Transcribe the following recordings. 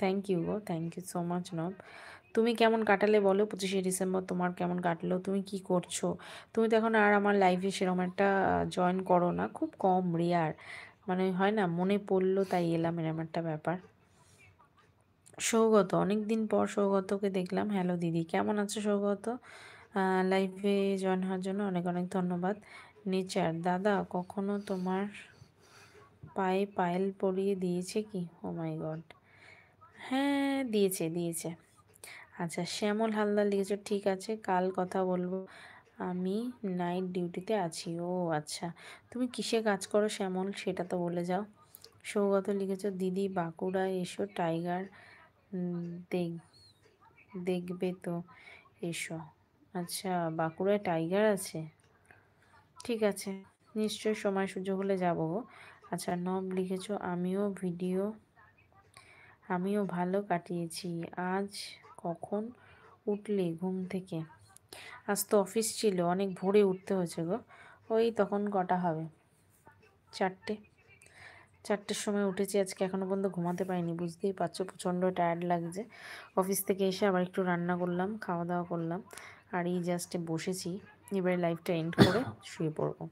Thank you গো, thank you so much নব। তুমি কেমন কাটালে বলো 25শে ডিসেম্বর? তোমার কেমন কাটলো? তুমি কি করছো? তুমি তো এখন আর আমার লাইফে সেরকম একটা জয়েন করো না, খুব কম, রেয়ার, মানে হয় না, মনে পড়লো তাই এলাম, এরকম একটা ব্যাপার। সৌগত, অনেক দিন পর সৌগতকে দেখলাম। হ্যালো দিদি, কেমন আছো সৌগত? লাইভে জয়েন হওয়ার জন্য অনেক অনেক ধন্যবাদ। নেচার দাদা কখনো তোমার পায়ে পায়েল পরিয়ে দিয়েছে কি? ও মাই গড, হ্যাঁ দিয়েছে দিয়েছে। আচ্ছা, শ্যামল হালদার লিখেছো, ঠিক আছে কাল কথা বলবো, আমি নাইট ডিউটিতে আছি। ও আচ্ছা, তুমি কিসে কাজ করো শ্যামল, সেটা তো বলে যাও। সৌগত লিখেছো, দিদি বাঁকুড়ায় এসো, টাইগার দেখ দেখবে তো, এসো। আচ্ছা, বাঁকুড়ায় টাইগার আছে, ঠিক আছে, নিশ্চয় সময় সুযোগ হলে যাবো গো। আচ্ছা, নব লিখেছো, আমিও ভালো কাটিয়েছি। আজ কখন উঠলে ঘুম থেকে? আজ তো অফিস ছিল, অনেক ভোরে উঠতে হয়েছে গো। ওই তখন কটা হবে, 4টে, 4টের সময় উঠেছি আজকে, এখনও পর্যন্ত ঘুমাতে পারিনি, বুঝতেই পারছো প্রচণ্ড টায়ার্ড লাগছে। অফিস থেকে এসে আবার একটু রান্না করলাম, খাওয়া দাওয়া করলাম, আর এই জাস্টে বসেছি, এবারে লাইফটা এন্ড করে শুয়ে পড়বো।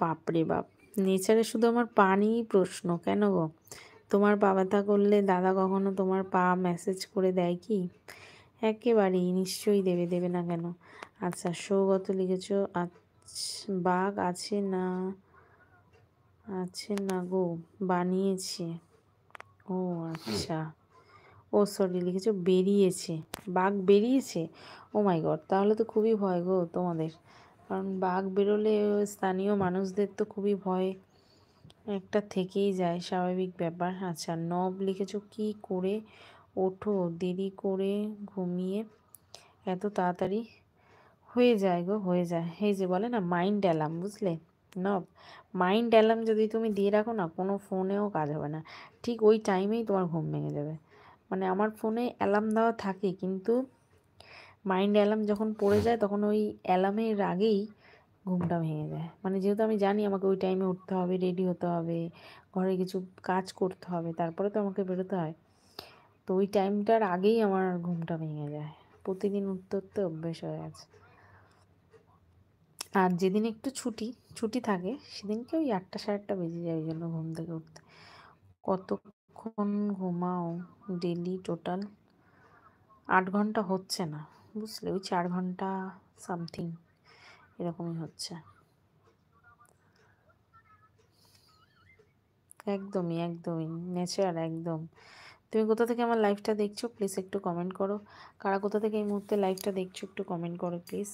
বাপরে বাপ, নেচারে শুধু আমার পা নিয়েই প্রশ্ন, কেন গো? তোমার পা ব্যথা করলে দাদা কখনো তোমার পা ম্যাসেজ করে দেয় কি? একেবারেই, নিশ্চয়ই দেবে, দেবে না কেন? আচ্ছা, সৌগত লিখেছো, বাঘ আছে না, আছে না গো, বানিয়েছে। ও আচ্ছা, ও সরি, লিখেছো বেরিয়েছে, বাঘ বেরিয়েছে। ও মাই গড, তাহলে তো খুবই ভয় গো তোমাদের, কারণ বাঘ বেরোলে স্থানীয় মানুষদের তো খুবই ভয় একটা থেকেই যায়, স্বাভাবিক ব্যাপার। আচ্ছা, নব লিখেছো, কি করে ওঠো, দেরি করে ঘুমিয়ে এত তাড়াতাড়ি হয়ে যায় গো, হয়ে যায়। এই যে বলে না মাইন্ড অ্যালার্ম, বুঝলে নব, মাইন্ড অ্যালার্ম যদি তুমি দিয়ে রাখো না, কোনো ফোনেও কাজ হবে না, ঠিক ওই টাইমেই তোমার ঘুম ভেঙে যাবে। মানে আমার ফোনে অ্যালার্ম দেওয়া থাকে, কিন্তু মাইন্ড অ্যালার্ম যখন পড়ে যায় তখন ওই অ্যালার্মের আগেই ঘুমটা ভেঙে যায়। মানে যেহেতু আমি জানি আমাকে ওই টাইমে উঠতে হবে, রেডি হতে হবে, ঘরে কিছু কাজ করতে হবে, তারপরে তো আমাকে বেরোতে হয়, তো ওই টাইমটার আগেই আমার ঘুমটা ভেঙে যায়। প্রতিদিন উঠতে উঠতে অভ্যেস হয়ে গেছে। আর যেদিন একটু ছুটি ছুটি থাকে সেদিনকে ওই 8টা 8:30 বেজে যায় ওই জন্য ঘুম থেকে উঠতে। কতক্ষণ ঘুমাও ডেলি? টোটাল 8 ঘন্টা হচ্ছে না, বুঝলে, ওই 4 ঘন্টা সামথিং এরকমই হচ্ছে। একদমই একদমই নেচার, একদম। তুমি কোথা থেকে আমার লাইভটা দেখছো প্লিজ একটু কমেন্ট করো, কারা কোথা থেকে এই মুহূর্তে লাইভটা দেখছো একটু কমেন্ট করো প্লিজ।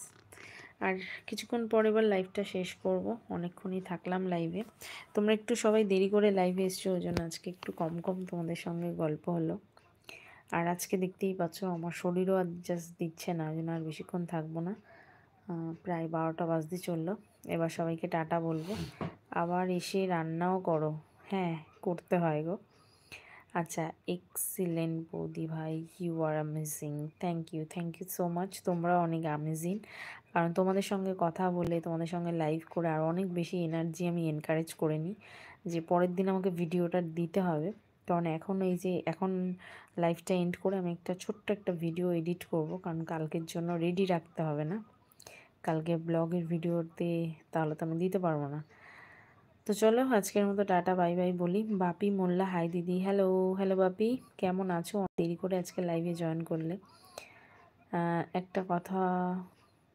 আর কিছুক্ষণ পর এবার লাইভটা শেষ করব, অনেকক্ষণই থাকলাম লাইভে, তোমরা একটু সবাই দেরি করে লাইভে এসছো, ওই জন্য আজকে একটু কম কম তোমাদের সঙ্গে গল্প হলো। আর আজকে দেখতেই পাচ্ছ আমার শরীরও আর জাস্ট দিচ্ছে না, ওই জন্য আর বেশিক্ষণ থাকবো না, প্রায় 12টা বাজতে চললো। এবার সবাইকে টাটা বলবো, আবার এসে রান্নাও করো। হ্যাঁ, করতে হয় গো। আচ্ছা, এক্সিলেন্ট বৌদি ভাই, you are amazing, thank you so much, তোমরা অনেক অ্যামেজিং, কারণ তোমাদের সঙ্গে কথা বলে, তোমাদের সঙ্গে লাইভ করে আর অনেক বেশি এনার্জি আমি এনকারেজ করে নিই যে পরের দিন আমাকে ভিডিওটা দিতে হবে। কারণ এখন এই যে এখন লাইভটা এন্ড করে আমি একটা ছোট্ট একটা ভিডিও এডিট করব, কারণ কালকের জন্য রেডি রাখতে হবে না, কালকে ব্লগের ভিডিওতে তাহলে তো আমি দিতে পারবো না। তো চলো আজকের মতো টাটা বাই বাই বলি। বাপি মোল্লা, হাই দিদি, হ্যালো হ্যালো বাপি, কেমন আছো? দেরি করে আজকে লাইভে জয়েন করলে। একটা কথা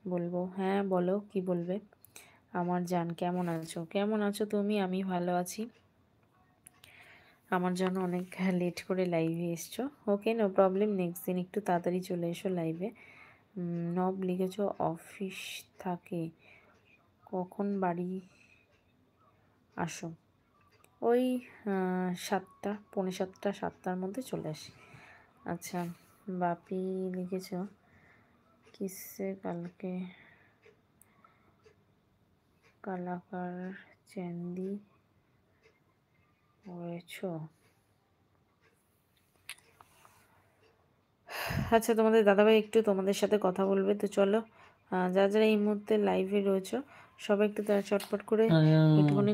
বলবো। হ্যাঁ বলো, কি বলবে? আমার জান, কেমন আছো? কেমন আছো তুমি? আমি ভালো আছি। আমার জন্য অনেক লেট করে লাইভে এসছো, ওকে নো প্রবলেম, নেক্সট দিন একটু তাড়াতাড়ি চলে এসো লাইভে। নব লিখেছো, অফিস থাকে, কখন বাড়ি আসো? ওই 7টা, পৌনে 7টা, 7টার মধ্যে চলে আসি। আচ্ছা, বাপি লিখেছ, কিসে কালকে কালাকার চ্যান্দি পড়েছ? আচ্ছা, তোমাদের দাদাভাই একটু তোমাদের সাথে কথা বলবে, তো চলো যারা যারা এই মুহূর্তে লাইভে রয়েছো সবাই একটু তারা চটপট করে একটুখানি